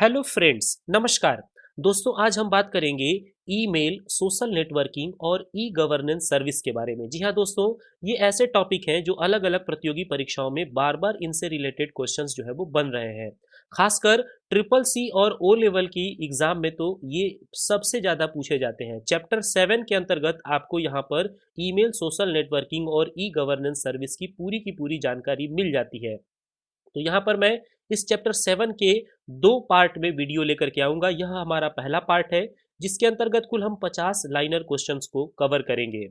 Hello friends, नमस्कार। दोस्तों, आज हम बात करेंगे ईमेल, सोशल नेटवर्किंग और ई गवर्नेंस सर्विस के बारे में। जी हाँ दोस्तों, ये ऐसे टॉपिक हैं जो अलग अलग प्रतियोगी परीक्षाओं में बार बार इनसे रिलेटेड क्वेश्चंस जो है वो बन रहे हैं। खासकर ट्रिपल सी और ओ लेवल की एग्जाम में तो ये सबसे ज़्यादा पूछे जाते हैं। चैप्टर 7 के अंतर्गत आपको यहाँ पर ईमेल, सोशल नेटवर्किंग और ई गवर्नेंस सर्विस की पूरी जानकारी मिल जाती है। तो यहाँ पर मैं इस चैप्टर 7 के 2 पार्ट में वीडियो लेकर के आऊँगा। यह हमारा पहला पार्ट है, जिसके अंतर्गत कुल हम 50 लाइनर क्वेश्चंस को कवर करेंगे।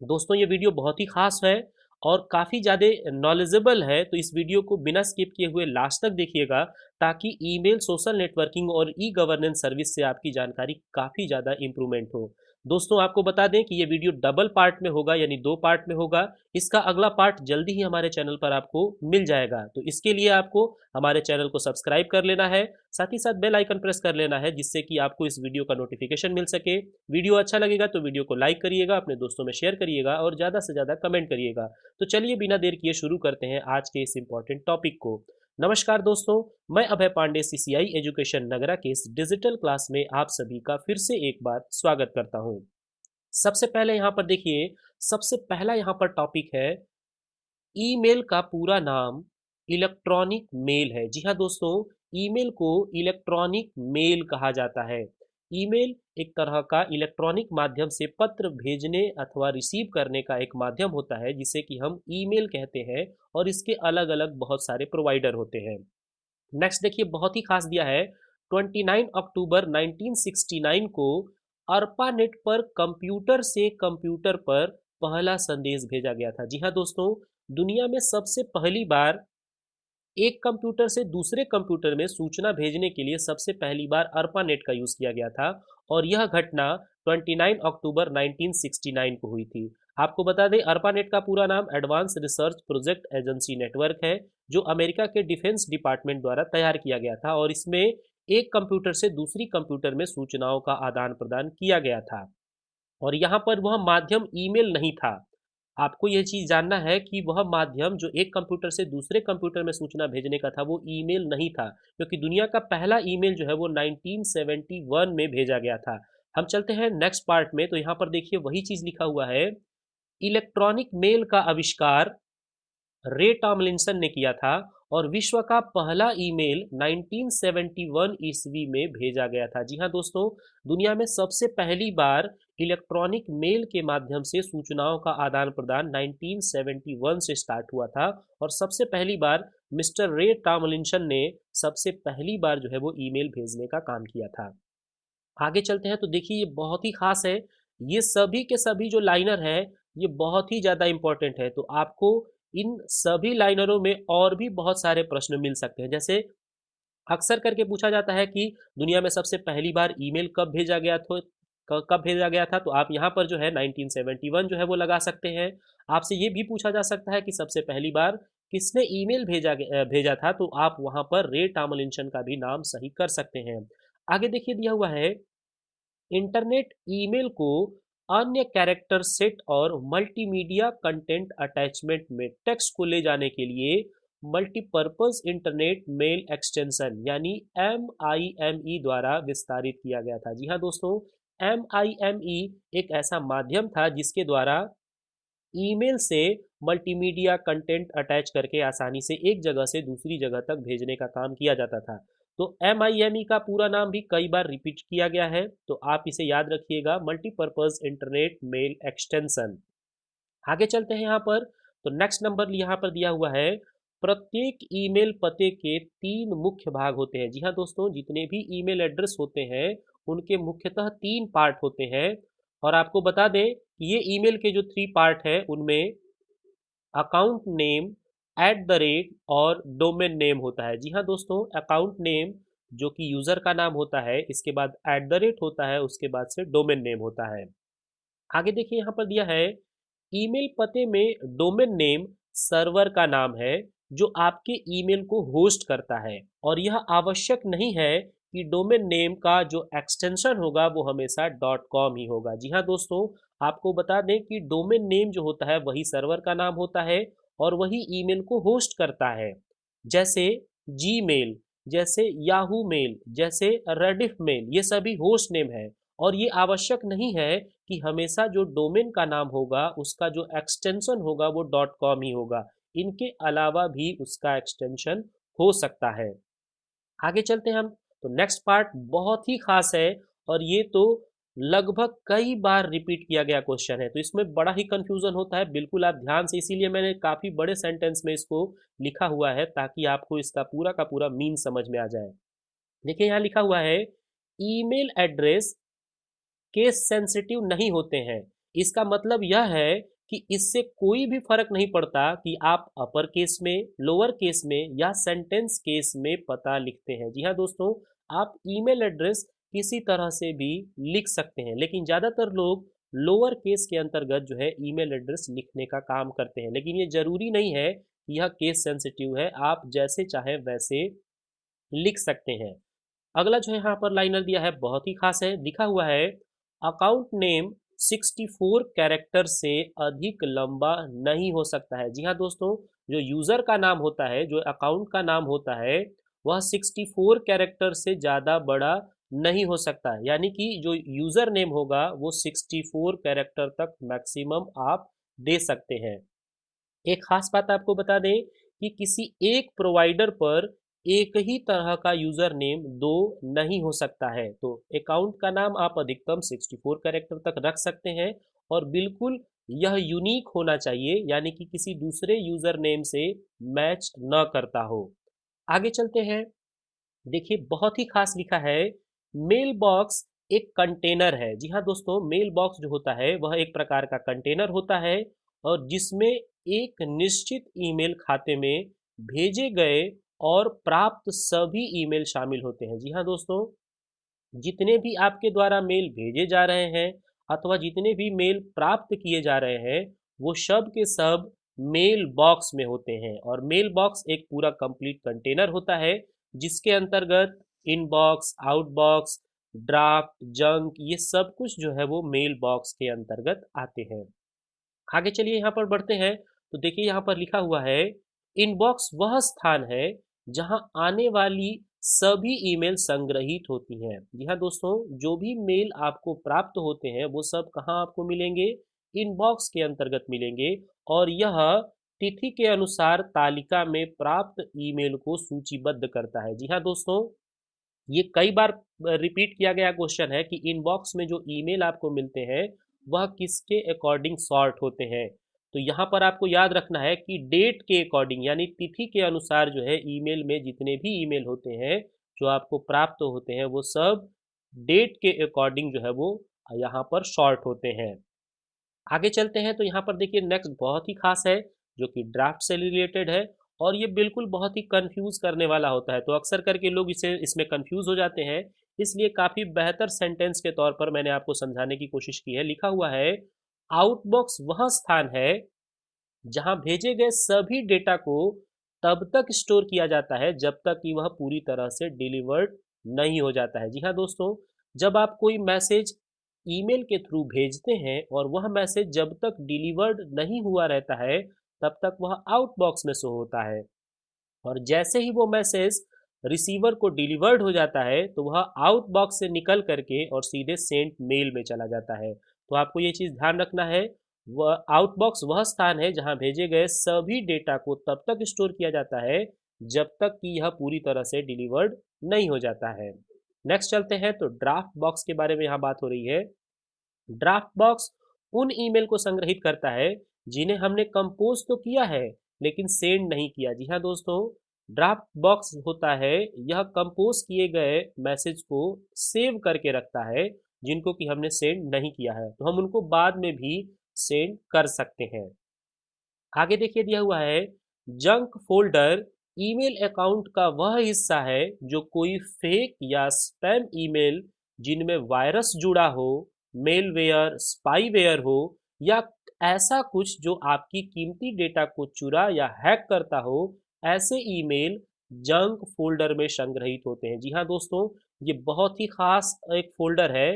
दोस्तों, ये वीडियो बहुत ही खास है और काफ़ी ज़्यादा नॉलेजेबल है, तो इस वीडियो को बिना स्किप किए हुए लास्ट तक देखिएगा, ताकि ईमेल, सोशल नेटवर्किंग और ई गवर्नेंस सर्विस से आपकी जानकारी काफ़ी ज़्यादा इंप्रूवमेंट हो। दोस्तों, आपको बता दें कि ये वीडियो डबल पार्ट में होगा, यानी 2 पार्ट में होगा। इसका अगला पार्ट जल्दी ही हमारे चैनल पर आपको मिल जाएगा। तो इसके लिए आपको हमारे चैनल को सब्सक्राइब कर लेना है, साथ ही साथ बेल आइकन प्रेस कर लेना है, जिससे कि आपको इस वीडियो का नोटिफिकेशन मिल सके। वीडियो अच्छा लगेगा तो वीडियो को लाइक करिएगा, अपने दोस्तों में शेयर करिएगा और ज़्यादा से ज़्यादा कमेंट करिएगा। तो चलिए बिना देर किए शुरू करते हैं आज के इस इम्पॉर्टेंट टॉपिक को। नमस्कार दोस्तों, मैं अभय पांडे सीसीआई एजुकेशन नगरा के इस डिजिटल क्लास में आप सभी का फिर से एक बार स्वागत करता हूं। सबसे पहले यहाँ पर देखिए, सबसे पहला यहाँ पर टॉपिक है, ईमेल का पूरा नाम इलेक्ट्रॉनिक मेल है। जी हाँ दोस्तों, ईमेल को इलेक्ट्रॉनिक मेल कहा जाता है। ईमेल एक तरह का इलेक्ट्रॉनिक माध्यम से पत्र भेजने अथवा रिसीव करने का एक माध्यम होता है, जिसे कि हम ईमेल कहते हैं, और इसके अलग अलग बहुत सारे प्रोवाइडर होते हैं। नेक्स्ट देखिए, बहुत ही खास दिया है, 29 अक्टूबर 1969 को अर्पानेट पर कंप्यूटर से कंप्यूटर पर पहला संदेश भेजा गया था। जी हाँ दोस्तों, दुनिया में सबसे पहली बार एक कंप्यूटर से दूसरे कंप्यूटर में सूचना भेजने के लिए सबसे पहली बार अर्पानेट का यूज़ किया गया था, और यह घटना 29 अक्टूबर 1969 को हुई थी। आपको बता दें, अर्पानेट का पूरा नाम advance research project agency network है, जो अमेरिका के डिफेंस डिपार्टमेंट द्वारा तैयार किया गया था, और इसमें एक कंप्यूटर से दूसरी कंप्यूटर में सूचनाओं का आदान प्रदान किया गया था। और यहाँ पर वह माध्यम ईमेल नहीं था। आपको यह चीज़ जानना है कि वह माध्यम जो एक कंप्यूटर से दूसरे कंप्यूटर में सूचना भेजने का था, वो ईमेल नहीं था, क्योंकि दुनिया का पहला ईमेल जो है वो 1971 में भेजा गया था। हम चलते हैं नेक्स्ट पार्ट में, तो यहाँ पर देखिए वही चीज़ लिखा हुआ है, इलेक्ट्रॉनिक मेल का आविष्कार रे टॉमलिंसन ने किया था, और विश्व का पहला ईमेल 1971 ईस्वी में भेजा गया था। जी हाँ दोस्तों, दुनिया में सबसे पहली बार इलेक्ट्रॉनिक मेल के माध्यम से सूचनाओं का आदान प्रदान 1971 से स्टार्ट हुआ था, और सबसे पहली बार मिस्टर रे टॉमलिंसन ने सबसे पहली बार जो है वो ईमेल भेजने का काम किया था। आगे चलते हैं, तो देखिए ये बहुत ही खास है। ये सभी के सभी जो लाइनर है, ये बहुत ही ज़्यादा इंपॉर्टेंट है। तो आपको इन सभी लाइनरों में और भी बहुत सारे प्रश्न मिल सकते हैं। जैसे अक्सर करके पूछा जाता है कि दुनिया में सबसे पहली बार ईमेल कब भेजा गया था, कब भेजा गया था, तो आप यहाँ पर जो है 1971 जो है वो लगा सकते हैं। आपसे ये भी पूछा जा सकता है कि सबसे पहली बार किसने ईमेल भेजा था, तो आप वहाँ पर रे टॉमलिंसन का भी नाम सही कर सकते हैं। आगे देखिए दिया हुआ है, इंटरनेट ईमेल को अन्य कैरेक्टर सेट और मल्टीमीडिया कंटेंट अटैचमेंट में टेक्स्ट को ले जाने के लिए मल्टीपर्पज इंटरनेट मेल एक्सटेंशन यानी MIME द्वारा विस्तारित किया गया था। जी हाँ दोस्तों, MIME एक ऐसा माध्यम था जिसके द्वारा ईमेल से मल्टीमीडिया कंटेंट अटैच करके आसानी से एक जगह से दूसरी जगह तक भेजने का काम किया जाता था। तो MIME का पूरा नाम भी कई बार रिपीट किया गया है, तो आप इसे याद रखिएगा, मल्टीपर्पज इंटरनेट मेल एक्सटेंशन। आगे चलते हैं यहाँ पर, तो नेक्स्ट नंबर यहाँ पर दिया हुआ है, प्रत्येक ईमेल पते के 3 मुख्य भाग होते हैं। जी हाँ दोस्तों, जितने भी ईमेल एड्रेस होते हैं उनके मुख्यतः 3 पार्ट होते हैं। और आपको बता दें कि ये ईमेल के जो 3 पार्ट हैं उनमें account name, at the rate और डोमेन नेम होता है। जी हाँ दोस्तों, अकाउंट नेम जो कि यूज़र का नाम होता है, इसके बाद एट द रेट होता है, उसके बाद से डोमेन नेम होता है। आगे देखिए यहाँ पर दिया है, ईमेल पते में डोमेन नेम सर्वर का नाम है जो आपके ईमेल को होस्ट करता है, और यह आवश्यक नहीं है कि डोमेन नेम का जो एक्सटेंशन होगा वो हमेशा डॉट कॉम ही होगा। जी हाँ दोस्तों, आपको बता दें कि डोमेन नेम जो होता है वही सर्वर का नाम होता है, और वही ईमेल को होस्ट करता है। जैसे जीमेल, जैसे याहू मेल, जैसे रेडिफ मेल, ये सभी होस्ट नेम है। और ये आवश्यक नहीं है कि हमेशा जो डोमेन का नाम होगा उसका जो एक्सटेंशन होगा वो डॉट कॉम ही होगा। इनके अलावा भी उसका एक्सटेंशन हो सकता है। आगे चलते हैं हम। तो नेक्स्ट पार्ट बहुत ही खास है, और ये तो लगभग कई बार रिपीट किया गया क्वेश्चन है, तो इसमें बड़ा ही कंफ्यूजन होता है। बिल्कुल आप ध्यान से, इसीलिए मैंने काफी बड़े सेंटेंस में इसको लिखा हुआ है ताकि आपको इसका पूरा का पूरा मीन समझ में आ जाए। देखिए यहाँ लिखा हुआ है, ईमेल एड्रेस केस सेंसिटिव नहीं होते हैं। इसका मतलब यह है कि इससे कोई भी फर्क नहीं पड़ता कि आप अपर केस में, लोअर केस में या सेंटेंस केस में पता लिखते हैं। जी हाँ दोस्तों, आप ईमेल एड्रेस किसी तरह से भी लिख सकते हैं, लेकिन ज़्यादातर लोग लोअर केस के अंतर्गत जो है ईमेल एड्रेस लिखने का काम करते हैं। लेकिन ये जरूरी नहीं है कि यह केस सेंसिटिव है, आप जैसे चाहे वैसे लिख सकते हैं। अगला जो है यहाँ पर लाइनर दिया है, बहुत ही खास है। लिखा हुआ है, अकाउंट नेम 64 कैरेक्टर से अधिक लंबा नहीं हो सकता है। जी हाँ दोस्तों, जो यूज़र का नाम होता है, जो अकाउंट का नाम होता है, वह 64 कैरेक्टर से ज़्यादा बड़ा नहीं हो सकता है। यानी कि जो यूज़र नेम होगा वो 64 कैरेक्टर तक मैक्सिमम आप दे सकते हैं। एक खास बात आपको बता दें कि किसी एक प्रोवाइडर पर एक ही तरह का यूजर नेम दो नहीं हो सकता है। तो अकाउंट का नाम आप अधिकतम 64 कैरेक्टर तक रख सकते हैं, और बिल्कुल यह यूनिक होना चाहिए, यानी कि किसी दूसरे यूजर नेम से मैच न करता हो। आगे चलते हैं। देखिए बहुत ही खास लिखा है, मेल बॉक्स एक कंटेनर है। जी हाँ दोस्तों, मेल बॉक्स जो होता है वह एक प्रकार का कंटेनर होता है, और जिसमें एक निश्चित ईमेल खाते में भेजे गए और प्राप्त सभी ईमेल शामिल होते हैं। जी हाँ दोस्तों, जितने भी आपके द्वारा मेल भेजे जा रहे हैं अथवा जितने भी मेल प्राप्त किए जा रहे हैं, वो सब के सब मेल बॉक्स में होते हैं। और मेल बॉक्स एक पूरा कंप्लीट कंटेनर होता है, जिसके अंतर्गत इनबॉक्स, आउटबॉक्स, ड्राफ्ट, जंक, ये सब कुछ जो है वो मेल बॉक्स के अंतर्गत आते हैं। आगे चलिए यहाँ पर बढ़ते हैं। तो देखिए यहाँ पर लिखा हुआ है, इनबॉक्स वह स्थान है जहाँ आने वाली सभी ईमेल संग्रहित होती हैं। जी हाँ दोस्तों, जो भी मेल आपको प्राप्त होते हैं वो सब कहाँ आपको मिलेंगे? इनबॉक्स के अंतर्गत मिलेंगे। और यह तिथि के अनुसार तालिका में प्राप्त ईमेल को सूचीबद्ध करता है। जी हाँ दोस्तों, ये कई बार रिपीट किया गया क्वेश्चन है कि इनबॉक्स में जो ईमेल आपको मिलते हैं वह किसके अकॉर्डिंग सॉर्ट होते हैं। तो यहाँ पर आपको याद रखना है कि डेट के अकॉर्डिंग, यानी तिथि के अनुसार जो है ईमेल में जितने भी ईमेल होते हैं जो आपको प्राप्त होते हैं वो सब डेट के अकॉर्डिंग जो है वो यहाँ पर शॉर्ट होते हैं। आगे चलते हैं। तो यहाँ पर देखिए नेक्स्ट बहुत ही खास है, जो कि ड्राफ्ट से रिलेटेड है, और ये बिल्कुल बहुत ही कंफ्यूज करने वाला होता है। तो अक्सर करके लोग इसे इसमें कंफ्यूज हो जाते हैं, इसलिए काफ़ी बेहतर सेंटेंस के तौर पर मैंने आपको समझाने की कोशिश की है। लिखा हुआ है, आउटबॉक्स वह स्थान है जहां भेजे गए सभी डेटा को तब तक स्टोर किया जाता है जब तक कि वह पूरी तरह से डिलीवर्ड नहीं हो जाता है। जी हाँ दोस्तों, जब आप कोई मैसेज ईमेल के थ्रू भेजते हैं और वह मैसेज जब तक डिलीवर्ड नहीं हुआ रहता है तब तक वह आउटबॉक्स में शो होता है, और जैसे ही वो मैसेज रिसीवर को डिलीवर्ड हो जाता है तो वह आउटबॉक्स से निकल करके और सीधे सेंट मेल में चला जाता है। तो आपको ये चीज़ ध्यान रखना है, वह आउटबॉक्स वह स्थान है जहां भेजे गए सभी डेटा को तब तक स्टोर किया जाता है जब तक कि यह पूरी तरह से डिलीवर्ड नहीं हो जाता है। नेक्स्ट चलते हैं। तो ड्राफ्ट बॉक्स के बारे में यहाँ बात हो रही है। ड्राफ्ट बॉक्स उन ईमेल को संग्रहित करता है जिन्हें हमने कंपोज तो किया है लेकिन सेंड नहीं किया। जी हाँ दोस्तों, ड्राफ्ट बॉक्स होता है, यह कंपोज किए गए मैसेज को सेव करके रखता है जिनको कि हमने सेंड नहीं किया है, तो हम उनको बाद में भी सेंड कर सकते हैं। आगे देखिए दिया हुआ है, जंक फोल्डर ईमेल अकाउंट का वह हिस्सा है जो कोई फेक या स्पैम ईमेल जिनमें वायरस जुड़ा हो, मेलवेयर, स्पाईवेयर हो, या ऐसा कुछ जो आपकी कीमती डेटा को चुरा या हैक करता हो, ऐसे ईमेल जंक फोल्डर में संग्रहित होते हैं। जी हाँ दोस्तों, ये बहुत ही खास एक फोल्डर है।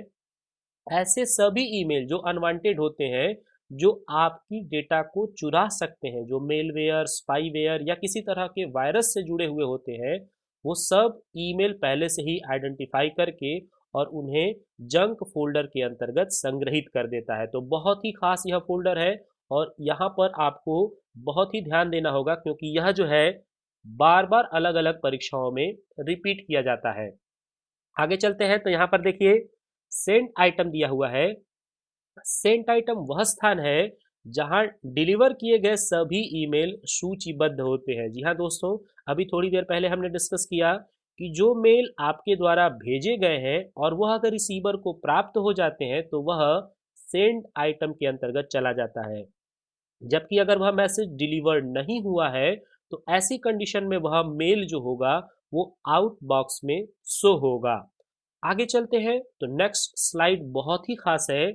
ऐसे सभी ईमेल जो अनवांटेड होते हैं, जो आपकी डेटा को चुरा सकते हैं, जो मेलवेयर, स्पाईवेयर या किसी तरह के वायरस से जुड़े हुए होते हैं, वो सब ईमेल पहले से ही आइडेंटिफाई करके और उन्हें जंक फोल्डर के अंतर्गत संग्रहित कर देता है। तो बहुत ही खास यह फोल्डर है और यहाँ पर आपको बहुत ही ध्यान देना होगा, क्योंकि यह जो है बार बार अलग अलग परीक्षाओं में रिपीट किया जाता है। आगे चलते हैं तो यहाँ पर देखिए सेंट आइटम दिया हुआ है। सेंट आइटम वह स्थान है जहां डिलीवर किए गए सभी ईमेल सूचीबद्ध होते हैं। जी हाँ दोस्तों, अभी थोड़ी देर पहले हमने डिस्कस किया कि जो मेल आपके द्वारा भेजे गए हैं और वह अगर रिसीवर को प्राप्त हो जाते हैं तो वह सेंड आइटम के अंतर्गत चला जाता है। जबकि अगर वह मैसेज डिलीवर नहीं हुआ है तो ऐसी कंडीशन में वह मेल जो होगा वो आउट बॉक्स में शो होगा। आगे चलते हैं तो नेक्स्ट स्लाइड बहुत ही खास है।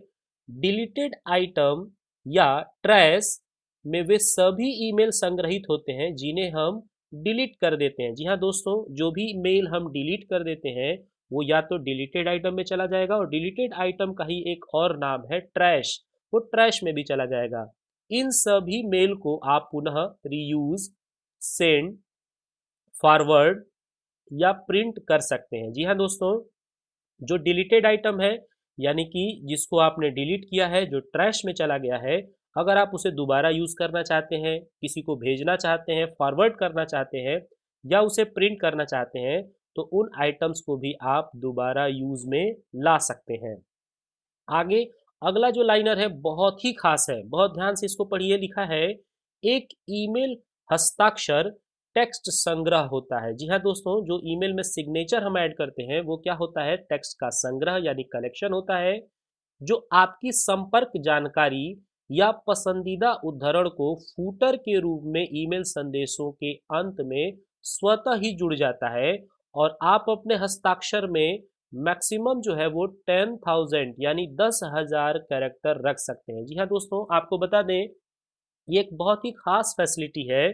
डिलीटेड आइटम या ट्रैश में वे सभी ईमेल संग्रहित होते हैं जिन्हें हम डिलीट कर देते हैं। जी हाँ दोस्तों, जो भी मेल हम डिलीट कर देते हैं वो या तो डिलीटेड आइटम में चला जाएगा, और डिलीटेड आइटम का ही एक और नाम है ट्रैश, वो ट्रैश में भी चला जाएगा। इन सभी मेल को आप पुनः रीयूज, सेंड, फॉरवर्ड या प्रिंट कर सकते हैं। जी हाँ दोस्तों, जो डिलीटेड आइटम है यानी कि जिसको आपने डिलीट किया है, जो ट्रैश में चला गया है, अगर आप उसे दोबारा यूज़ करना चाहते हैं, किसी को भेजना चाहते हैं, फॉरवर्ड करना चाहते हैं या उसे प्रिंट करना चाहते हैं, तो उन आइटम्स को भी आप दोबारा यूज़ में ला सकते हैं। आगे अगला जो लाइनर है बहुत ही खास है, बहुत ध्यान से इसको पढ़िए। लिखा है एक ईमेल हस्ताक्षर टेक्स्ट संग्रह होता है। जी हाँ दोस्तों, जो ईमेल में सिग्नेचर हम ऐड करते हैं वो क्या होता है, टेक्स्ट का संग्रह यानी कलेक्शन होता है, जो आपकी संपर्क जानकारी या पसंदीदा उद्धरण को फूटर के रूप में ईमेल संदेशों के अंत में स्वतः ही जुड़ जाता है। और आप अपने हस्ताक्षर में मैक्सिमम जो है वो 10,000 यानी 10,000 कैरेक्टर रख सकते हैं। जी हाँ दोस्तों, आपको बता दें ये एक बहुत ही खास फैसिलिटी है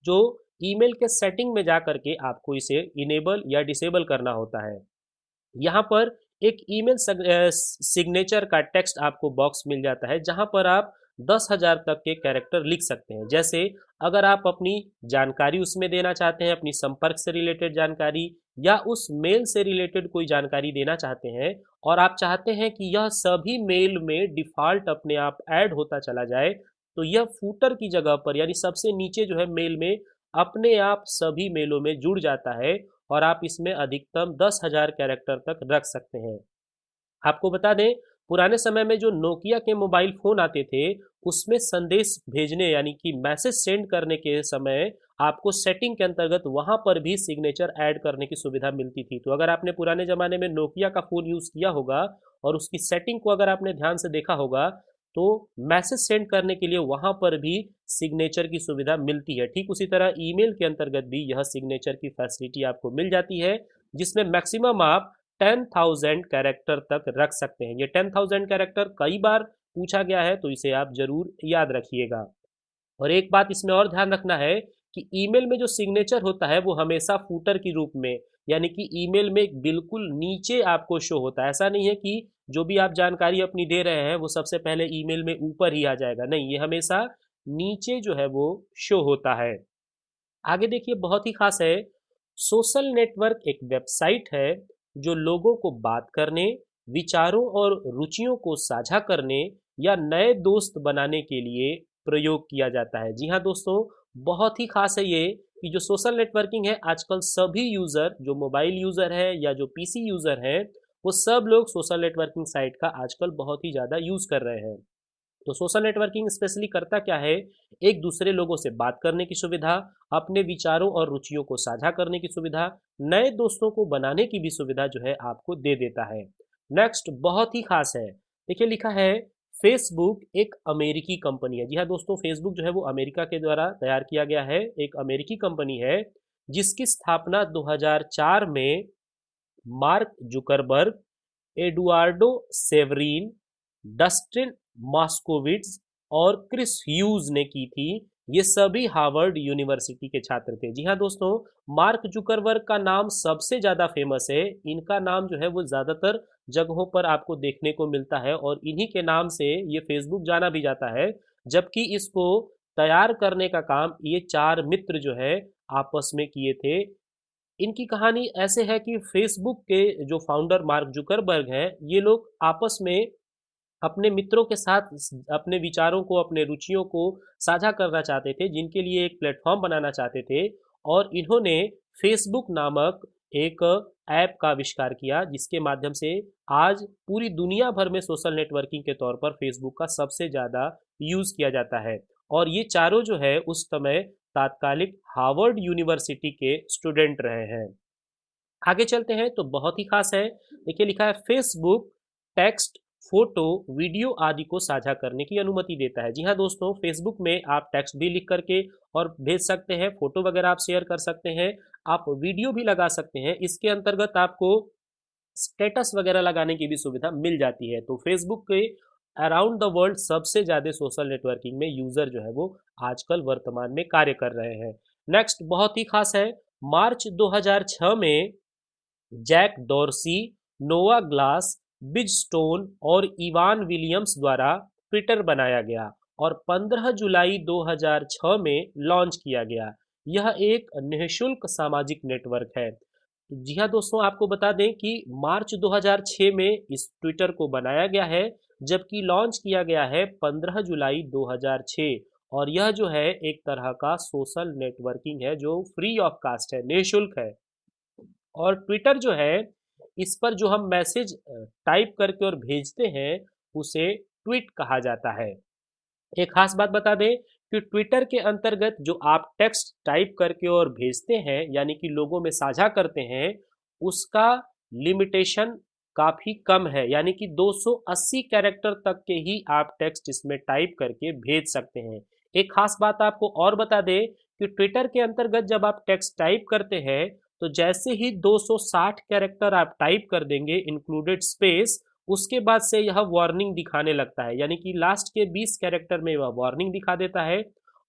जो ईमेल के सेटिंग में जा करके आपको इसे इनेबल या डिसेबल करना होता है। यहाँ पर एक ईमेल सिग्नेचर का टेक्स्ट आपको बॉक्स मिल जाता है जहाँ पर आप 10,000 तक के कैरेक्टर लिख सकते हैं। जैसे अगर आप अपनी जानकारी उसमें देना चाहते हैं, अपनी संपर्क से रिलेटेड जानकारी या उस मेल से रिलेटेड कोई जानकारी देना चाहते हैं और आप चाहते हैं कि यह सभी मेल में डिफ़ॉल्ट अपने आप ऐड होता चला जाए, तो यह फूटर की जगह पर यानी सबसे नीचे जो है मेल में अपने आप सभी मेलों में जुड़ जाता है और आप इसमें अधिकतम 10,000 कैरेक्टर तक रख सकते हैं। आपको बता दें पुराने समय में जो नोकिया के मोबाइल फ़ोन आते थे उसमें संदेश भेजने यानी कि मैसेज सेंड करने के समय आपको सेटिंग के अंतर्गत वहाँ पर भी सिग्नेचर ऐड करने की सुविधा मिलती थी। तो अगर आपने पुराने ज़माने में नोकिया का फ़ोन यूज़ किया होगा और उसकी सेटिंग को अगर आपने ध्यान से देखा होगा तो मैसेज सेंड करने के लिए वहाँ पर भी सिग्नेचर की सुविधा मिलती है। ठीक उसी तरह ईमेल के अंतर्गत भी यह सिग्नेचर की फैसिलिटी आपको मिल जाती है, जिसमें मैक्सिमम आप 10,000 कैरेक्टर तक रख सकते हैं। ये 10,000 कैरेक्टर कई बार पूछा गया है तो इसे आप जरूर याद रखिएगा। और एक बात इसमें और ध्यान रखना है कि ईमेल में जो सिग्नेचर होता है वो हमेशा फूटर के रूप में यानी कि ईमेल में बिल्कुल नीचे आपको शो होता है। ऐसा नहीं है कि जो भी आप जानकारी अपनी दे रहे हैं वो सबसे पहले ईमेल में ऊपर ही आ जाएगा, नहीं, ये हमेशा नीचे जो है वो शो होता है। आगे देखिए बहुत ही खास है, सोशल नेटवर्क एक वेबसाइट है जो लोगों को बात करने, विचारों और रुचियों को साझा करने या नए दोस्त बनाने के लिए प्रयोग किया जाता है। जी हाँ दोस्तों, बहुत ही खास है ये कि जो सोशल नेटवर्किंग है आजकल सभी यूज़र, जो मोबाइल यूज़र है या जो पीसी यूज़र है, वो सब लोग सोशल नेटवर्किंग साइट का आजकल बहुत ही ज़्यादा यूज़ कर रहे हैं। तो सोशल नेटवर्किंग स्पेशली करता क्या है, एक दूसरे लोगों से बात करने की सुविधा, अपने विचारों और रुचियों को साझा करने की सुविधा, नए दोस्तों को बनाने की भी सुविधा जो है आपको दे देता है। नेक्स्ट बहुत ही खास है, देखिए लिखा है फेसबुक एक अमेरिकी कंपनी है। जी हाँ दोस्तों, फेसबुक जो है वो अमेरिका के द्वारा तैयार किया गया है, एक अमेरिकी कंपनी है जिसकी स्थापना 2004 में Mark Zuckerberg, Eduardo Saverin, Dustin Moskovitz और क्रिस ह्यूज ने की थी। ये सभी हार्वर्ड यूनिवर्सिटी के छात्र थे। जी हाँ दोस्तों, मार्क जुकरबर्ग का नाम सबसे ज़्यादा फेमस है, इनका नाम जो है वो ज़्यादातर जगहों पर आपको देखने को मिलता है और इन्हीं के नाम से ये फेसबुक जाना भी जाता है। जबकि इसको तैयार करने का काम ये चार मित्र जो है आपस में किए थे, इनकी कहानी ऐसे है कि फेसबुक के जो फाउंडर मार्क जुकरबर्ग हैं, ये लोग आपस में अपने मित्रों के साथ अपने विचारों को, अपने रुचियों को साझा करना चाहते थे, जिनके लिए एक प्लेटफॉर्म बनाना चाहते थे। और इन्होंने फेसबुक नामक एक ऐप का आविष्कार किया, जिसके माध्यम से आज पूरी दुनिया भर में सोशल नेटवर्किंग के तौर पर फेसबुक का सबसे ज़्यादा यूज़ किया जाता है। और ये चारों जो है उस समय तात्कालिक हार्वर्ड यूनिवर्सिटी के स्टूडेंट रहे हैं। आगे चलते हैं तो बहुत ही खास है। देखिए लिखा है फेसबुक टेक्स्ट, फोटो, वीडियो आदि को साझा करने की अनुमति देता है। जी हाँ दोस्तों, फेसबुक में आप टेक्स्ट भी लिख करके और भेज सकते हैं, फोटो वगैरह आप शेयर कर सकते हैं, आप वीडियो भी लगा सकते हैं। इसके अंतर्गत आपको स्टेटस वगैरह लगाने की भी सुविधा मिल जाती है। तो फेसबुक के अराउंड द वर्ल्ड सबसे ज़्यादा सोशल नेटवर्किंग में यूज़र जो है वो आजकल वर्तमान में कार्य कर रहे हैं। नेक्स्ट बहुत ही खास है, मार्च 2006 में जैक डॉर्सी, नोआ ग्लास, बिज स्टोन और इवान विलियम्स द्वारा ट्विटर बनाया गया और 15 जुलाई 2006 में लॉन्च किया गया। यह एक निःशुल्क सामाजिक नेटवर्क है। जी हाँ दोस्तों, आपको बता दें कि मार्च 2006 में इस ट्विटर को बनाया गया है, जबकि लॉन्च किया गया है 15 जुलाई 2006। और यह जो है एक तरह का सोशल नेटवर्किंग है जो फ्री ऑफ कास्ट है, निःशुल्क है। और ट्विटर जो है, इस पर जो हम मैसेज टाइप करके और भेजते हैं उसे ट्वीट कहा जाता है। एक खास बात बता दें कि ट्विटर के अंतर्गत जो आप टेक्स्ट टाइप करके और भेजते हैं, यानी कि लोगों में साझा करते हैं, उसका लिमिटेशन काफ़ी कम है, यानी कि 280 कैरेक्टर तक के ही आप टेक्स्ट इसमें टाइप करके भेज सकते हैं। एक खास बात आपको और बता दें कि ट्विटर के अंतर्गत जब आप टेक्स्ट टाइप करते हैं, तो जैसे ही 260 कैरेक्टर आप टाइप कर देंगे इंक्लूडेड स्पेस, उसके बाद से यह वार्निंग दिखाने लगता है, यानी कि लास्ट के 20 कैरेक्टर में वह वार्निंग दिखा देता है।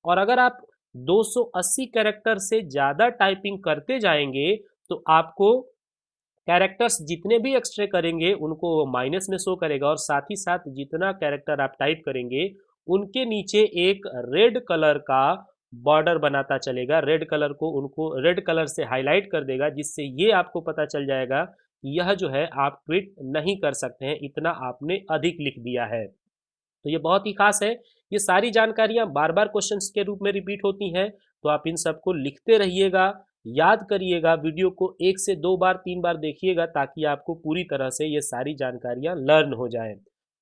और अगर आप 280 कैरेक्टर से ज़्यादा टाइपिंग करते जाएंगे, तो आपको कैरेक्टर्स जितने भी एक्स्ट्रा करेंगे उनको माइनस में शो करेगा, और साथ ही साथ जितना कैरेक्टर आप टाइप करेंगे उनके नीचे एक रेड कलर का बॉर्डर बनाता चलेगा। रेड कलर को उनको रेड कलर से हाईलाइट कर देगा, जिससे ये आपको पता चल जाएगा कि यह जो है आप ट्वीट नहीं कर सकते हैं, इतना आपने अधिक लिख दिया है। तो ये बहुत ही खास है। ये सारी जानकारियां बार बार क्वेश्चंस के रूप में रिपीट होती हैं, तो आप इन सबको लिखते रहिएगा, याद करिएगा, वीडियो को 1 से 2 बार 3 बार देखिएगा, ताकि आपको पूरी तरह से ये सारी जानकारियां लर्न हो जाएं।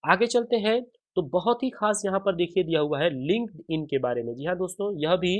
आगे चलते हैं तो बहुत ही खास यहाँ पर देखिए दिया हुआ है लिंक्डइन के बारे में। जी हाँ दोस्तों, यह भी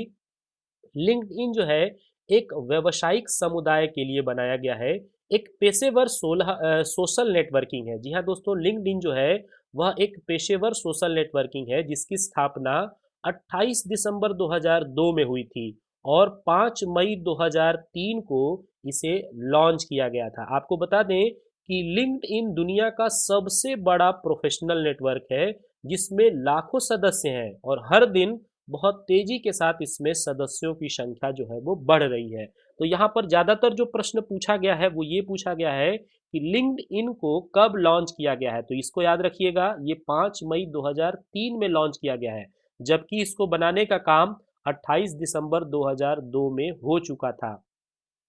लिंक्डइन जो है एक व्यावसायिक समुदाय के लिए बनाया गया है, एक पेशेवर सोशल नेटवर्किंग है। जी हाँ दोस्तों, लिंक्डइन जो है वह एक पेशेवर सोशल नेटवर्किंग है, जिसकी स्थापना 28 दिसंबर 2002 में हुई थी और 5 मई 2003 को इसे लॉन्च किया गया था। आपको बता दें कि लिंक्डइन दुनिया का सबसे बड़ा प्रोफेशनल नेटवर्क है, जिसमें लाखों सदस्य हैं और हर दिन बहुत तेजी के साथ इसमें सदस्यों की संख्या जो है वो बढ़ रही है। तो यहाँ पर ज़्यादातर जो प्रश्न पूछा गया है वो ये पूछा गया है कि लिंक्डइन को कब लॉन्च किया गया है। तो इसको याद रखिएगा, ये 5 मई 2003 में लॉन्च किया गया है, जबकि इसको बनाने का काम 28 दिसंबर 2002 में हो चुका था।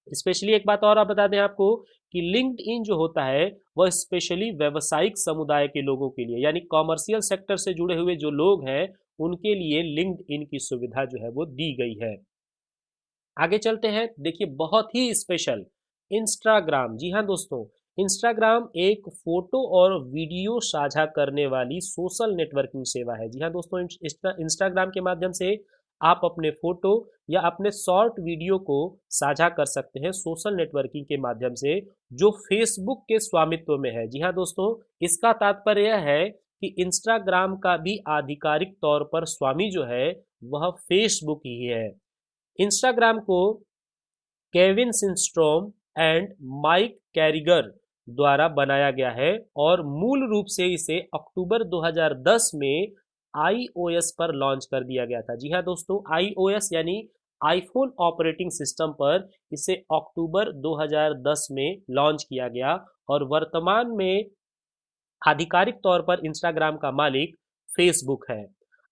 स्पेशली एक बात और आप बता दें आपको कि लिंक्डइन जो होता है वह स्पेशली व्यावसायिक समुदाय के लोगों के लिए, यानी कॉमर्शियल सेक्टर से जुड़े हुए जो लोग हैं उनके लिए लिंक्डइन की सुविधा जो है वो दी गई है। आगे चलते हैं, देखिए बहुत ही स्पेशल इंस्टाग्राम। जी हाँ दोस्तों, इंस्टाग्राम एक फोटो और वीडियो साझा करने वाली सोशल नेटवर्किंग सेवा है। जी हाँ दोस्तों, इंस्टाग्राम के माध्यम से आप अपने फोटो या अपने शॉर्ट वीडियो को साझा कर सकते हैं सोशल नेटवर्किंग के माध्यम से, जो फेसबुक के स्वामित्व में है। जी हाँ दोस्तों, इसका तात्पर्य यह है कि इंस्टाग्राम का भी आधिकारिक तौर पर स्वामी जो है वह फेसबुक ही है। इंस्टाग्राम को केविन सिंस्ट्रोम एंड माइक कैरिगर द्वारा बनाया गया है और मूल रूप से इसे अक्टूबर 2010 में iOS पर लॉन्च कर दिया गया था। जी हाँ दोस्तों, iOS यानी आईफोन ऑपरेटिंग सिस्टम पर इसे अक्टूबर 2010 में लॉन्च किया गया और वर्तमान में आधिकारिक तौर पर इंस्टाग्राम का मालिक फेसबुक है।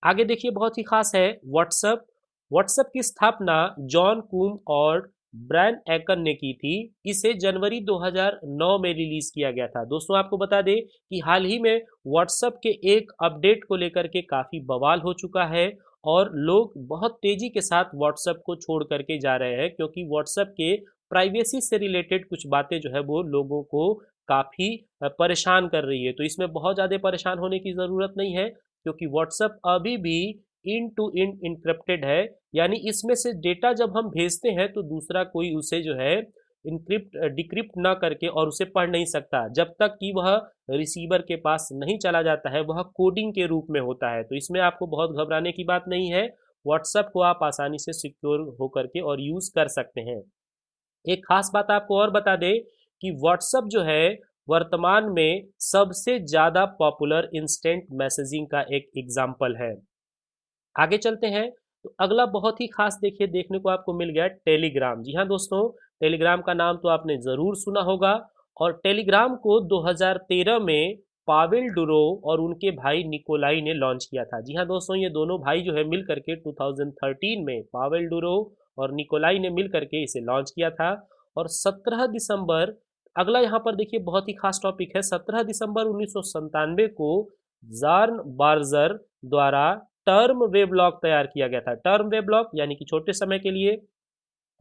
आगे देखिए बहुत ही खास है व्हाट्सएप। व्हाट्सएप की स्थापना जॉन कूम और ब्रायन एकन ने की थी। इसे जनवरी 2009 में रिलीज किया गया था। दोस्तों आपको बता दें कि हाल ही में व्हाट्सएप के एक अपडेट को लेकर के काफ़ी बवाल हो चुका है और लोग बहुत तेज़ी के साथ व्हाट्सएप को छोड़ करके जा रहे हैं, क्योंकि व्हाट्सएप के प्राइवेसी से रिलेटेड कुछ बातें जो है वो लोगों को काफ़ी परेशान कर रही है। तो इसमें बहुत ज़्यादा परेशान होने की ज़रूरत नहीं है, क्योंकि व्हाट्सएप अभी भी इन टू इन इनक्रिप्टेड है। यानी इसमें से डेटा जब हम भेजते हैं तो दूसरा कोई उसे जो है इनक्रिप्ट डिक्रिप्ट ना करके और उसे पढ़ नहीं सकता, जब तक कि वह रिसीवर के पास नहीं चला जाता है। वह कोडिंग के रूप में होता है, तो इसमें आपको बहुत घबराने की बात नहीं है। व्हाट्सएप को आप आसानी से सिक्योर होकर के और यूज़ कर सकते हैं। एक खास बात आपको और बता दें कि व्हाट्सएप जो है वर्तमान में सबसे ज़्यादा पॉपुलर इंस्टेंट मैसेजिंग का एक एग्जाम्पल है। आगे चलते हैं तो अगला बहुत ही खास देखिए देखने को आपको मिल गया टेलीग्राम। जी हाँ दोस्तों, टेलीग्राम का नाम तो आपने ज़रूर सुना होगा। और टेलीग्राम को 2013 में पावेल डुरोव और उनके भाई निकोलाई ने लॉन्च किया था। जी हाँ दोस्तों, ये दोनों भाई जो है मिल करके 2013 में पावेल डुरोव और निकोलाई ने मिल करके इसे लॉन्च किया था। और 17 दिसंबर, अगला यहाँ पर देखिए बहुत ही खास टॉपिक है, 17 दिसंबर 1997 को जार्न बार्जर द्वारा टर्म वेबलॉग तैयार किया गया था। टर्म वेबलॉग यानी कि छोटे समय के लिए,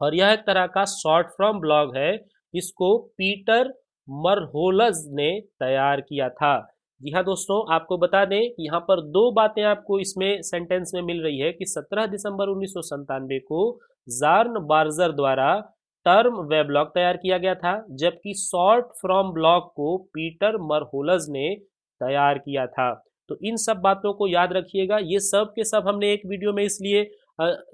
और यह एक तरह का शॉर्ट फॉर्म ब्लॉग है। इसको पीटर मरहोलज ने तैयार किया था। जी हाँ दोस्तों, आपको बता दें कि यहाँ पर दो बातें आपको इसमें सेंटेंस में मिल रही है कि 17 दिसंबर 1997 को जार्न बार्जर द्वारा टर्म वेबलॉग तैयार किया गया था, जबकि शॉर्ट फॉर्म ब्लॉग को पीटर मरहोलज ने तैयार किया था। तो इन सब बातों को याद रखिएगा। ये सब के सब हमने एक वीडियो में इसलिए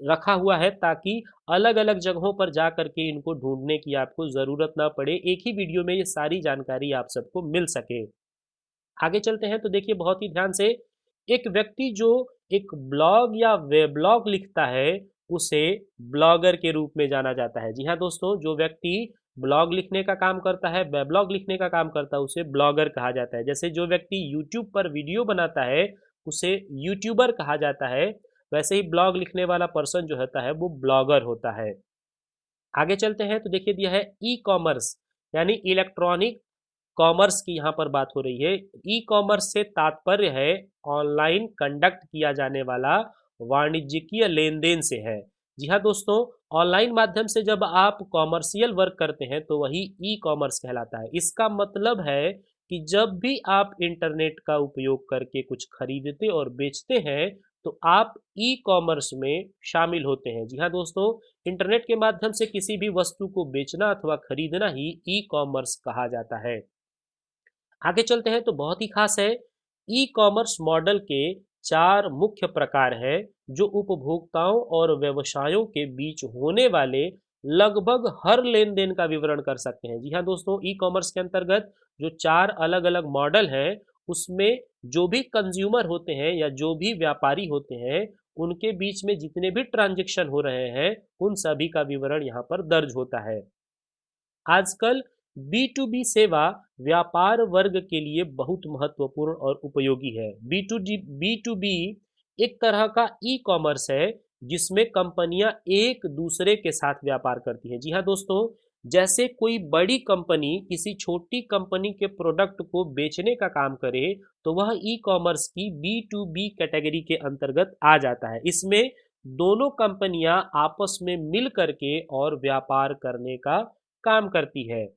रखा हुआ है ताकि अलग अलग जगहों पर जा करके इनको ढूंढने की आपको ज़रूरत ना पड़े, एक ही वीडियो में ये सारी जानकारी आप सबको मिल सके। आगे चलते हैं तो देखिए बहुत ही ध्यान से, एक व्यक्ति जो एक ब्लॉग या वेबलॉग लिखता है उसे ब्लॉगर के रूप में जाना जाता है। जी हाँ दोस्तों, जो व्यक्ति ब्लॉग लिखने का काम करता है, वेबलॉग लिखने का काम करता है, उसे ब्लॉगर कहा जाता है। जैसे जो व्यक्ति यूट्यूब पर वीडियो बनाता है उसे यूट्यूबर कहा जाता है, वैसे ही ब्लॉग लिखने वाला पर्सन जो होता है वो ब्लॉगर होता है। आगे चलते हैं तो देखिए दिया है ई कॉमर्स, यानी इलेक्ट्रॉनिक कॉमर्स की यहाँ पर बात हो रही है। ई कॉमर्स से तात्पर्य है ऑनलाइन कंडक्ट किया जाने वाला वाणिज्यिक लेन देन से है। जी हाँ दोस्तों, ऑनलाइन माध्यम से जब आप कॉमर्शियल वर्क करते हैं तो वही ई कॉमर्स कहलाता है। इसका मतलब है कि जब भी आप इंटरनेट का उपयोग करके कुछ खरीदते और बेचते हैं तो आप ई कॉमर्स में शामिल होते हैं। जी हाँ दोस्तों, इंटरनेट के माध्यम से किसी भी वस्तु को बेचना अथवा खरीदना ही ई कॉमर्स कहा जाता है। आगे चलते हैं तो बहुत ही खास है, ई कॉमर्स मॉडल के चार मुख्य प्रकार हैं जो उपभोक्ताओं और व्यवसायों के बीच होने वाले लगभग हर लेन देन का विवरण कर सकते हैं। जी हाँ दोस्तों, ई कॉमर्स के अंतर्गत जो चार अलग अलग मॉडल हैं उसमें जो भी कंज्यूमर होते हैं या जो भी व्यापारी होते हैं उनके बीच में जितने भी ट्रांजेक्शन हो रहे हैं उन सभी का विवरण यहाँ पर दर्ज होता है। आजकल बी टू बी सेवा व्यापार वर्ग के लिए बहुत महत्वपूर्ण और उपयोगी है। बी टू बी एक तरह का ई कॉमर्स है जिसमें कंपनियां एक दूसरे के साथ व्यापार करती हैं। जी हाँ दोस्तों, जैसे कोई बड़ी कंपनी किसी छोटी कंपनी के प्रोडक्ट को बेचने का काम करे तो वह ई कॉमर्स की बी टू बी कैटेगरी के अंतर्गत आ जाता है। इसमें दोनों कंपनियां आपस में मिल करके और व्यापार करने का काम करती है।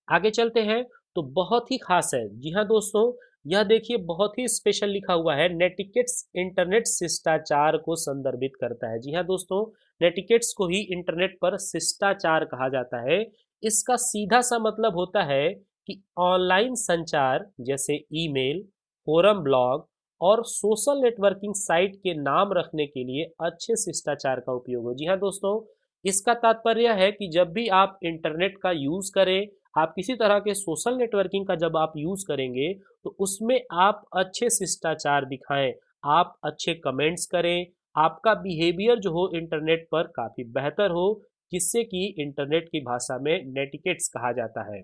आगे चलते हैं तो बहुत ही खास है। जी हाँ दोस्तों, यह देखिए बहुत ही स्पेशल लिखा हुआ है, नेटिकेट्स इंटरनेट शिष्टाचार को संदर्भित करता है। जी हाँ दोस्तों, नेटिकेट्स को ही इंटरनेट पर शिष्टाचार कहा जाता है। इसका सीधा सा मतलब होता है कि ऑनलाइन संचार जैसे ईमेल, फोरम, ब्लॉग और सोशल नेटवर्किंग साइट के नाम रखने के लिए अच्छे शिष्टाचार का उपयोग हो। जी हाँ दोस्तों, इसका तात्पर्य है कि जब भी आप इंटरनेट का यूज़ करें, आप किसी तरह के सोशल नेटवर्किंग का जब आप यूज़ करेंगे तो उसमें आप अच्छे शिष्टाचार दिखाएं, आप अच्छे कमेंट्स करें, आपका बिहेवियर जो हो इंटरनेट पर काफ़ी बेहतर हो, जिससे कि इंटरनेट की भाषा में नेटिकेट्स कहा जाता है।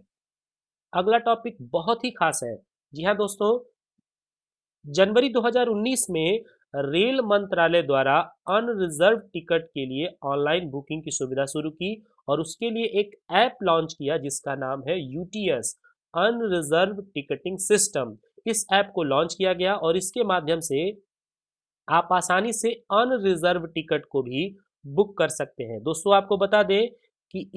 अगला टॉपिक बहुत ही खास है। जी हाँ दोस्तों, जनवरी 2019 में रेल मंत्रालय द्वारा अनरिजर्व टिकट के लिए ऑनलाइन बुकिंग की सुविधा शुरू की और उसके लिए एक ऐप लॉन्च किया जिसका नाम है यूटीएस, अनरिजर्व टिकटिंग सिस्टम। इस ऐप को लॉन्च किया गया और इसके माध्यम से आप आसानी से अनरिजर्व टिकट को भी बुक कर सकते हैं। दोस्तों आपको बता दें कि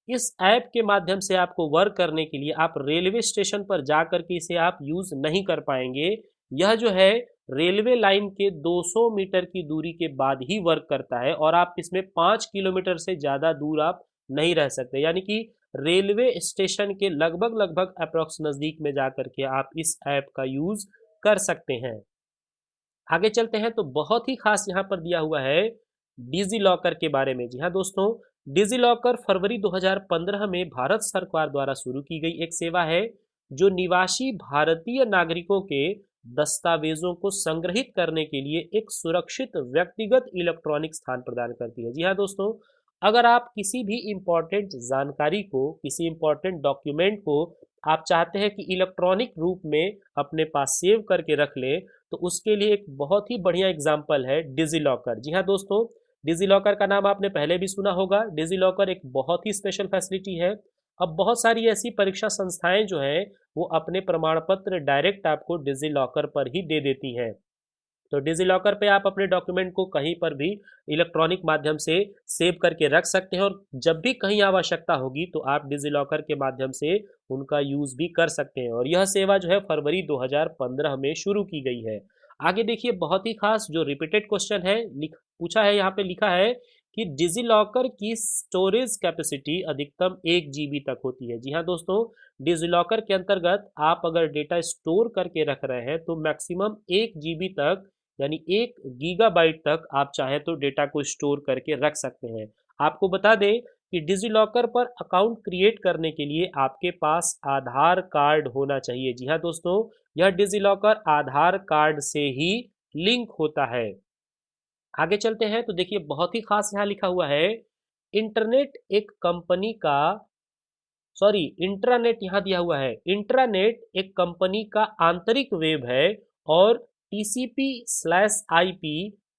इस ऐप के माध्यम से आपको वर्क करने के लिए आप रेलवे स्टेशन पर जा कर के इसे आप यूज नहीं कर पाएंगे। यह जो है रेलवे लाइन के 200 मीटर की दूरी के बाद ही वर्क करता है और आप इसमें 5 किलोमीटर से ज़्यादा दूर आप नहीं रह सकते, यानी कि रेलवे स्टेशन के लगभग लगभग अप्रोक्स नज़दीक में जा कर के आप इस ऐप का यूज़ कर सकते हैं। आगे चलते हैं तो बहुत ही खास यहाँ पर दिया हुआ है डिजी लॉकर के बारे में। जी हाँ दोस्तों, डिजी लॉकर फरवरी 2015 में भारत सरकार द्वारा शुरू की गई एक सेवा है जो निवासी भारतीय नागरिकों के दस्तावेजों को संग्रहित करने के लिए एक सुरक्षित व्यक्तिगत इलेक्ट्रॉनिक स्थान प्रदान करती है। जी हाँ दोस्तों, अगर आप किसी भी इम्पोर्टेंट जानकारी को, किसी इम्पोर्टेंट डॉक्यूमेंट को आप चाहते हैं कि इलेक्ट्रॉनिक रूप में अपने पास सेव करके रख लें, तो उसके लिए एक बहुत ही बढ़िया एग्जाम्पल है डिजी लॉकर। जी हाँ दोस्तों, डिजी लॉकर का नाम आपने पहले भी सुना होगा। डिजी लॉकर एक बहुत ही स्पेशल फैसिलिटी है। अब बहुत सारी ऐसी परीक्षा संस्थाएं जो हैं वो अपने प्रमाण पत्र डायरेक्ट आपको डिजी लॉकर पर ही दे देती हैं। तो डिजी लॉकर पे आप अपने डॉक्यूमेंट को कहीं पर भी इलेक्ट्रॉनिक माध्यम से सेव करके रख सकते हैं और जब भी कहीं आवश्यकता होगी तो आप डिजी लॉकर के माध्यम से उनका यूज़ भी कर सकते हैं। और यह सेवा जो है फरवरी 2015 में शुरू की गई है। आगे देखिए, बहुत ही खास जो रिपीटेड क्वेश्चन है पूछा है, यहाँ पे लिखा है कि डिजी लॉकर की स्टोरेज कैपेसिटी अधिकतम 1 GB तक होती है। जी हाँ दोस्तों, डिजी लॉकर के अंतर्गत आप अगर डेटा स्टोर करके रख रहे हैं तो मैक्सिमम 1 GB तक, यानी 1 GB तक आप चाहें तो डेटा को स्टोर करके रख सकते हैं। आपको बता दें कि डिजी लॉकर पर अकाउंट क्रिएट करने के लिए आपके पास आधार कार्ड होना चाहिए। जी हाँ दोस्तों, यह डिजी लॉकर आधार कार्ड से ही लिंक होता है। आगे चलते हैं तो देखिए, बहुत ही खास यहाँ लिखा हुआ है इंटरनेट एक कंपनी का, सॉरी इंट्रानेट यहाँ दिया हुआ है। इंट्रानेट एक कंपनी का आंतरिक वेब है और TCP/IP,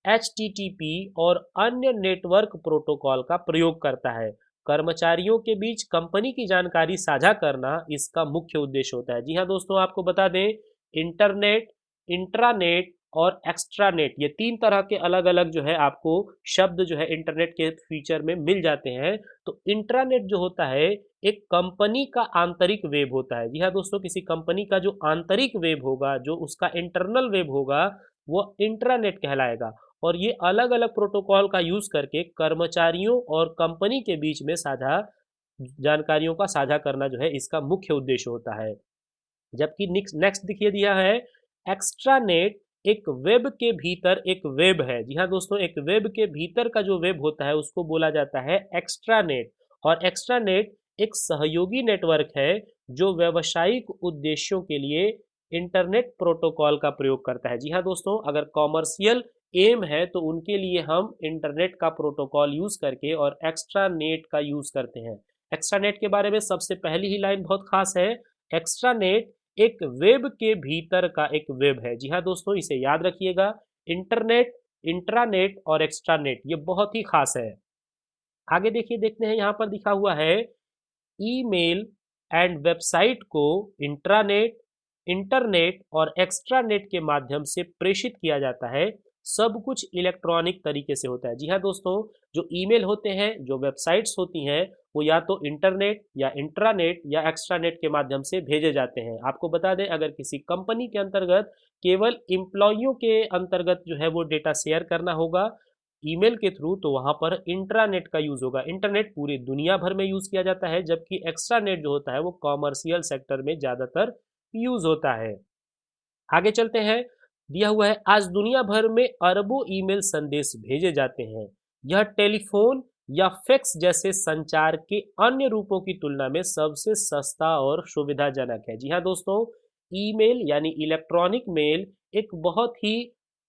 HTTP और अन्य नेटवर्क प्रोटोकॉल का प्रयोग करता है। कर्मचारियों के बीच कंपनी की जानकारी साझा करना इसका मुख्य उद्देश्य होता है। जी हाँ दोस्तों, आपको बता दें इंटरनेट, इंट्रानेट और एक्स्ट्रानेट, ये 3 तरह के अलग अलग जो है आपको शब्द जो है इंटरनेट के फीचर में मिल जाते हैं। तो इंट्रानेट जो होता है एक कंपनी का आंतरिक वेब होता है। जी हाँ दोस्तों, किसी कंपनी का जो आंतरिक वेब होगा, जो उसका इंटरनल वेब होगा, वो इंट्रानेट कहलाएगा। और ये अलग अलग प्रोटोकॉल का यूज करके कर्मचारियों और कंपनी के बीच में साझा जानकारियों का साझा करना जो है इसका मुख्य उद्देश्य होता है। जबकि नेक्स्ट दिखिए दिया है एक्स्ट्रानेट, एक वेब के भीतर एक वेब है। जी हाँ दोस्तों, एक वेब के भीतर का जो वेब होता है उसको बोला जाता है एक्स्ट्रानेट। और एक्स्ट्रानेट एक सहयोगी नेटवर्क है जो व्यावसायिक उद्देश्यों के लिए इंटरनेट प्रोटोकॉल का प्रयोग करता है। जी हाँ दोस्तों, अगर कॉमर्शियल एम है तो उनके लिए हम इंटरनेट का प्रोटोकॉल यूज करके और एक्स्ट्रानेट का यूज करते हैं। एक्स्ट्रानेट के बारे में सबसे पहली ही लाइन बहुत खास है, एक्स्ट्रानेट एक वेब के भीतर का एक वेब है। जी हाँ दोस्तों, इसे याद रखिएगा, इंटरनेट, इंट्रानेट और एक्स्ट्रानेट ये बहुत ही खास है। आगे देखिए, देखते हैं यहाँ पर लिखा हुआ है ईमेल एंड वेबसाइट को इंट्रानेट, इंटरनेट और एक्स्ट्रानेट के माध्यम से प्रेषित किया जाता है। सब कुछ इलेक्ट्रॉनिक तरीके से होता है। जी हाँ दोस्तों, जो ईमेल होते हैं, जो वेबसाइट्स होती हैं, वो या तो इंटरनेट या इंट्रानेट या एक्स्ट्रानेट के माध्यम से भेजे जाते हैं। आपको बता दें, अगर किसी कंपनी के अंतर्गत केवल एम्प्लॉइयों के अंतर्गत जो है वो डेटा शेयर करना होगा ईमेल के थ्रू, तो वहां पर इंट्रानेट का यूज होगा। इंटरनेट पूरी दुनिया भर में यूज किया जाता है, जबकि एक्स्ट्रानेट जो होता है वो कॉमर्शियल सेक्टर में ज्यादातर यूज होता है। आगे चलते हैं, दिया हुआ है आज दुनिया भर में अरबों ईमेल संदेश भेजे जाते हैं। यह टेलीफोन या फैक्स जैसे संचार के अन्य रूपों की तुलना में सबसे सस्ता और सुविधाजनक है। जी हाँ दोस्तों, ईमेल यानी इलेक्ट्रॉनिक मेल एक बहुत ही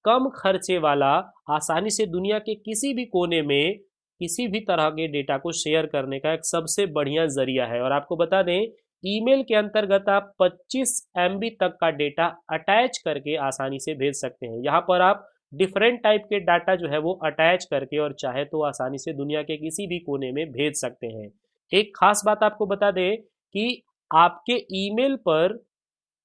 कम खर्चे वाला, आसानी से दुनिया के किसी भी कोने में किसी भी तरह के डेटा को शेयर करने का एक सबसे बढ़िया जरिया है। और आपको बता दें, ईमेल के अंतर्गत आप 25 MB तक का डेटा अटैच करके आसानी से भेज सकते हैं। यहाँ पर आप डिफरेंट टाइप के डाटा जो है वो अटैच करके और चाहे तो आसानी से दुनिया के किसी भी कोने में भेज सकते हैं। एक खास बात आपको बता दें कि आपके ईमेल पर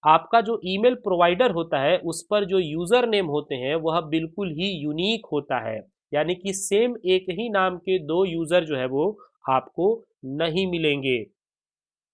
आपका जो ईमेल प्रोवाइडर होता है उस पर जो यूजर नेम होते हैं वह बिल्कुल ही यूनिक होता है, यानी कि सेम एक ही नाम के दो यूजर जो है वो आपको नहीं मिलेंगे।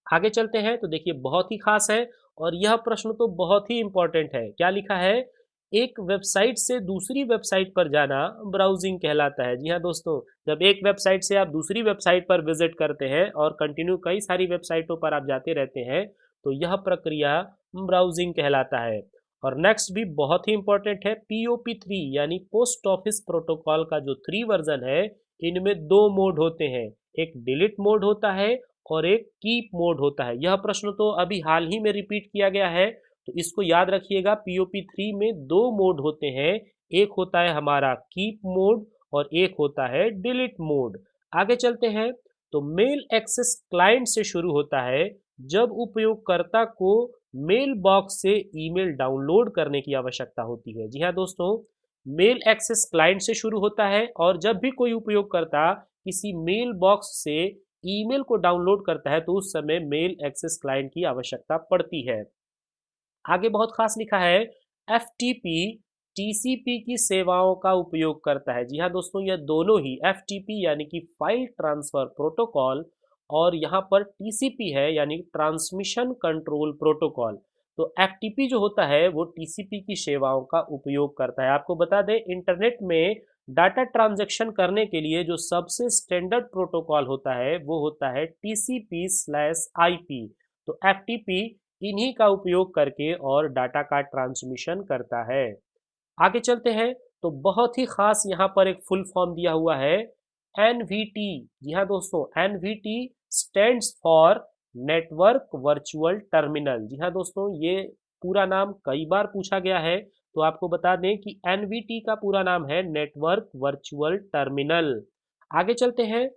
आगे चलते हैं तो देखिए बहुत ही खास है और यह प्रश्न तो बहुत ही इंपॉर्टेंट है। क्या लिखा है? एक वेबसाइट से दूसरी वेबसाइट पर जाना ब्राउजिंग कहलाता है। जी हाँ दोस्तों, जब एक वेबसाइट से आप दूसरी वेबसाइट पर विजिट करते हैं और कंटिन्यू कई सारी वेबसाइटों पर आप जाते रहते हैं तो यह प्रक्रिया ब्राउजिंग कहलाता है। और नेक्स्ट भी बहुत ही इंपॉर्टेंट है, POP3 यानी पोस्ट ऑफिस प्रोटोकॉल का जो 3 वर्जन है, इनमें दो मोड होते हैं, एक डिलीट मोड होता है और एक कीप मोड होता है। यह प्रश्न तो अभी हाल ही में रिपीट किया गया है, तो इसको याद रखिएगा। POP3 में दो मोड होते हैं, एक होता है हमारा कीप मोड और एक होता है डिलीट मोड। आगे चलते हैं तो मेल एक्सेस क्लाइंट से शुरू होता है जब उपयोगकर्ता को मेल बॉक्स से ईमेल डाउनलोड करने की आवश्यकता होती है। जी हाँ दोस्तों, मेल एक्सेस क्लाइंट से शुरू होता है और जब भी कोई उपयोगकर्ता किसी मेल बॉक्स से ईमेल को डाउनलोड करता है तो उस समय मेल एक्सेस क्लाइंट की आवश्यकता पड़ती है। आगे बहुत खास लिखा है, FTP TCP की सेवाओं का उपयोग करता है। जी हाँ दोस्तों, यह दोनों ही FTP यानी कि फाइल ट्रांसफर प्रोटोकॉल और यहाँ पर TCP है यानी ट्रांसमिशन कंट्रोल प्रोटोकॉल। तो FTP जो होता है वो TCP की सेवाओं का उपयोग करता है। आपको बता दें, इंटरनेट में डाटा ट्रांजैक्शन करने के लिए जो सबसे स्टैंडर्ड प्रोटोकॉल होता है वो होता है TCP/IP। तो FTP इन्हीं का उपयोग करके और डाटा का ट्रांसमिशन करता है। आगे चलते हैं तो बहुत ही खास यहाँ पर एक फुल फॉर्म दिया हुआ है, NVT। जी हाँ दोस्तों, NVT stands for network virtual terminal. जी हाँ दोस्तों, ये पूरा नाम कई बार पूछा गया है, तो आपको बता दें कि NVT का पूरा नाम है नेटवर्क वर्चुअल टर्मिनल। आगे चलते हैं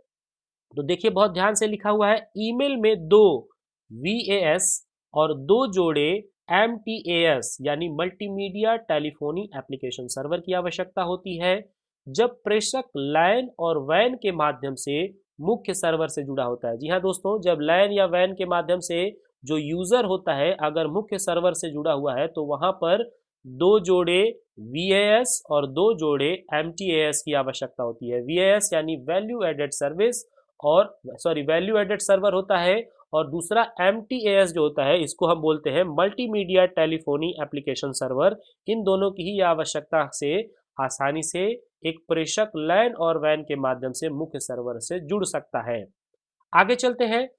तो देखिए बहुत ध्यान से लिखा हुआ है, ईमेल में दो VAS और दो जोड़े MTAS यानी मल्टीमीडिया टेलीफोनी एप्लीकेशन सर्वर की आवश्यकता होती है जब प्रेषक लैन और वैन के माध्यम से मुख्य सर्वर से जुड़ा होता है। जी हाँ दोस्तों, जब लैन या वैन के माध्यम से जो यूजर होता है अगर मुख्य सर्वर से जुड़ा हुआ है तो वहां पर दो जोड़े VAS और दो जोड़े MTAS की आवश्यकता होती है। VAS यानी वैल्यू एडेड सर्विस और वैल्यू एडेड सर्वर होता है और दूसरा MTAS जो होता है इसको हम बोलते हैं मल्टीमीडिया टेलीफोनी एप्लीकेशन सर्वर। इन दोनों की ही आवश्यकता से आसानी से एक प्रेषक लैन और वैन के माध्यम से मुख्य सर्वर से जुड़ सकता है। आगे चलते हैं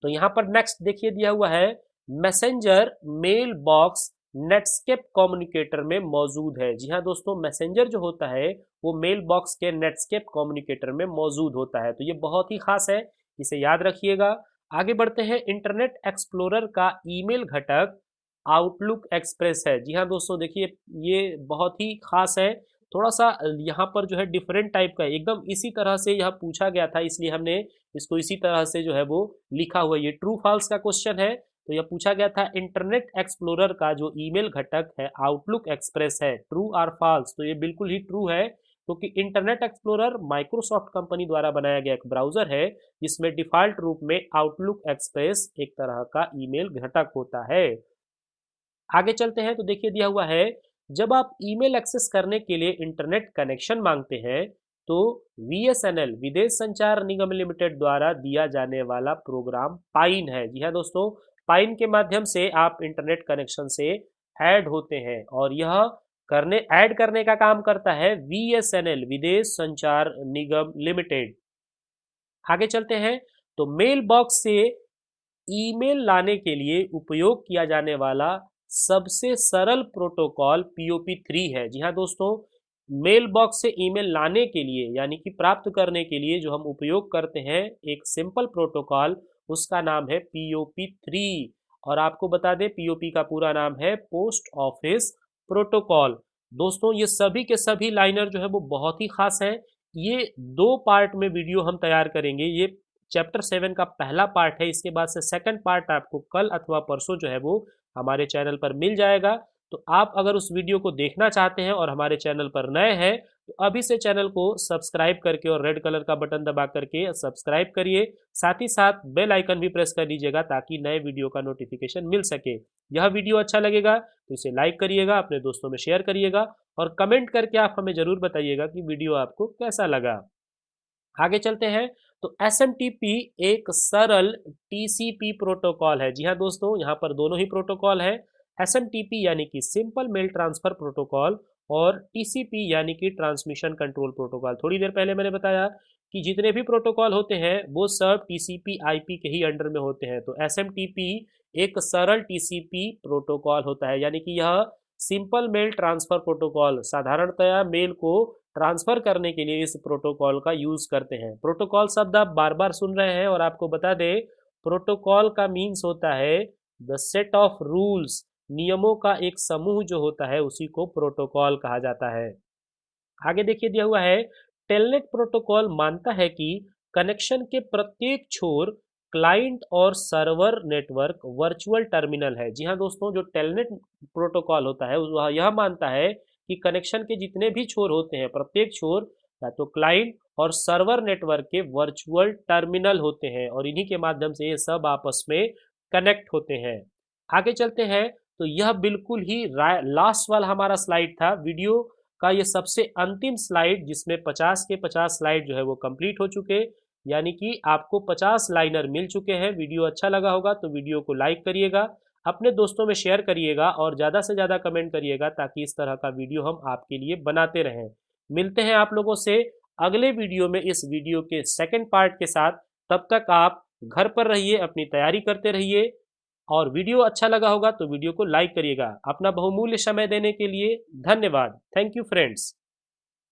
तो यहाँ पर नेक्स्ट देखिए दिया हुआ है, messenger mail box Netscape Communicator में मौजूद है। जी हाँ दोस्तों, मैसेंजर जो होता है वो मेल बॉक्स के नेटस्केप कम्युनिकेटर में मौजूद होता है, तो ये बहुत ही खास है, इसे याद रखिएगा। आगे बढ़ते हैं, इंटरनेट एक्सप्लोरर का ईमेल घटक आउटलुक एक्सप्रेस है। जी हाँ दोस्तों, देखिए ये बहुत ही खास है, थोड़ा सा यहाँ पर जो है डिफरेंट टाइप का है, एकदम इसी तरह से यह पूछा गया था इसलिए हमने इसको इसी तरह से जो है वो लिखा हुआ है। ये ट्रू फॉल्स का क्वेश्चन है, तो यह पूछा गया था इंटरनेट एक्सप्लोरर का जो ईमेल घटक है आउटलुक एक्सप्रेस है, ट्रू और फॉल्स? तो ये बिल्कुल ही ट्रू है, क्योंकि इंटरनेट एक्सप्लोरर माइक्रोसॉफ्ट कंपनी द्वारा बनाया गया एक ब्राउजर है जिसमें डिफॉल्ट रूप में आउटलुक एक्सप्रेस एक तरह का ईमेल घटक होता है। आगे चलते हैं तो देखिए दिया हुआ है, जब आप ईमेल एक्सेस करने के लिए इंटरनेट कनेक्शन मांगते हैं तो VSNL विदेश संचार निगम लिमिटेड द्वारा दिया जाने वाला प्रोग्राम पाइन है। जी हाँ दोस्तों, पाइन के माध्यम से आप इंटरनेट कनेक्शन से ऐड होते हैं और यह ऐड करने का काम करता है VSNL विदेश संचार निगम लिमिटेड। आगे चलते हैं तो मेल बॉक्स से ईमेल लाने के लिए उपयोग किया जाने वाला सबसे सरल प्रोटोकॉल POP3 है। जी हाँ दोस्तों, मेल बॉक्स से ईमेल लाने के लिए यानी कि प्राप्त करने के लिए जो हम उपयोग करते हैं एक सिंपल प्रोटोकॉल, उसका नाम है POP3। और आपको बता दें POP का पूरा नाम है पोस्ट ऑफिस प्रोटोकॉल। दोस्तों ये सभी के सभी लाइनर जो है वो बहुत ही खास हैं। ये दो पार्ट में वीडियो हम तैयार करेंगे, ये चैप्टर 7 का पहला पार्ट है, इसके बाद से सेकंड पार्ट आपको कल अथवा परसों जो है वो हमारे चैनल पर मिल जाएगा। तो आप अगर उस वीडियो को देखना चाहते हैं और हमारे चैनल पर नए हैं तो अभी से चैनल को सब्सक्राइब करके और रेड कलर का बटन दबा करके सब्सक्राइब करिए। साथ ही साथ बेल आइकन भी प्रेस कर लीजिएगा ताकि नए वीडियो का नोटिफिकेशन मिल सके। यह वीडियो अच्छा लगेगा तो इसे लाइक करिएगा, अपने दोस्तों में शेयर करिएगा और कमेंट करके आप हमें ज़रूर बताइएगा कि वीडियो आपको कैसा लगा। आगे चलते हैं। तो एसएमटीपी एक सरल टीसीपी प्रोटोकॉल है। जी हाँ दोस्तों, यहाँ पर दोनों ही प्रोटोकॉल है। एसएमटीपी यानी कि सिंपल मेल ट्रांसफर प्रोटोकॉल और टीसीपी यानी कि ट्रांसमिशन कंट्रोल प्रोटोकॉल। थोड़ी देर पहले मैंने बताया कि जितने भी प्रोटोकॉल होते हैं वो सब टीसीपी आईपी के ही अंडर में होते हैं। तो एसएमटीपी एक सरल टीसीपी प्रोटोकॉल होता है, यानी कि यह सिंपल मेल ट्रांसफर प्रोटोकॉल साधारणतया मेल को ट्रांसफर करने के लिए इस प्रोटोकॉल का यूज करते हैं। प्रोटोकॉल शब्द आप बार बार सुन रहे हैं और आपको बता दें प्रोटोकॉल का मीन्स होता है द सेट ऑफ रूल्स, नियमों का एक समूह जो होता है उसी को प्रोटोकॉल कहा जाता है। आगे देखिए दिया हुआ है टेलनेट प्रोटोकॉल मानता है कि कनेक्शन के प्रत्येक छोर क्लाइंट और सर्वर नेटवर्क वर्चुअल टर्मिनल है। जी हाँ दोस्तों, जो टेलनेट प्रोटोकॉल होता है वह यह मानता है कि कनेक्शन के जितने भी छोर होते हैं प्रत्येक छोर या तो क्लाइंट और सर्वर नेटवर्क के वर्चुअल टर्मिनल होते हैं और इन्हीं के माध्यम से ये सब आपस में कनेक्ट होते हैं। आगे चलते हैं। तो यह बिल्कुल ही लास्ट वाला हमारा स्लाइड था वीडियो का, ये सबसे अंतिम स्लाइड जिसमें 50 के 50 स्लाइड जो है वो कंप्लीट हो चुके, यानी कि आपको 50 लाइनर मिल चुके हैं। वीडियो अच्छा लगा होगा तो वीडियो को लाइक करिएगा, अपने दोस्तों में शेयर करिएगा और ज़्यादा से ज़्यादा कमेंट करिएगा ताकि इस तरह का वीडियो हम आपके लिए बनाते रहें। मिलते हैं आप लोगों से अगले वीडियो में इस वीडियो के सेकंड पार्ट के साथ। तब तक आप घर पर रहिए, अपनी तैयारी करते रहिए और वीडियो अच्छा लगा होगा तो वीडियो को लाइक करिएगा। अपना बहुमूल्य समय देने के लिए धन्यवाद। Thank you friends.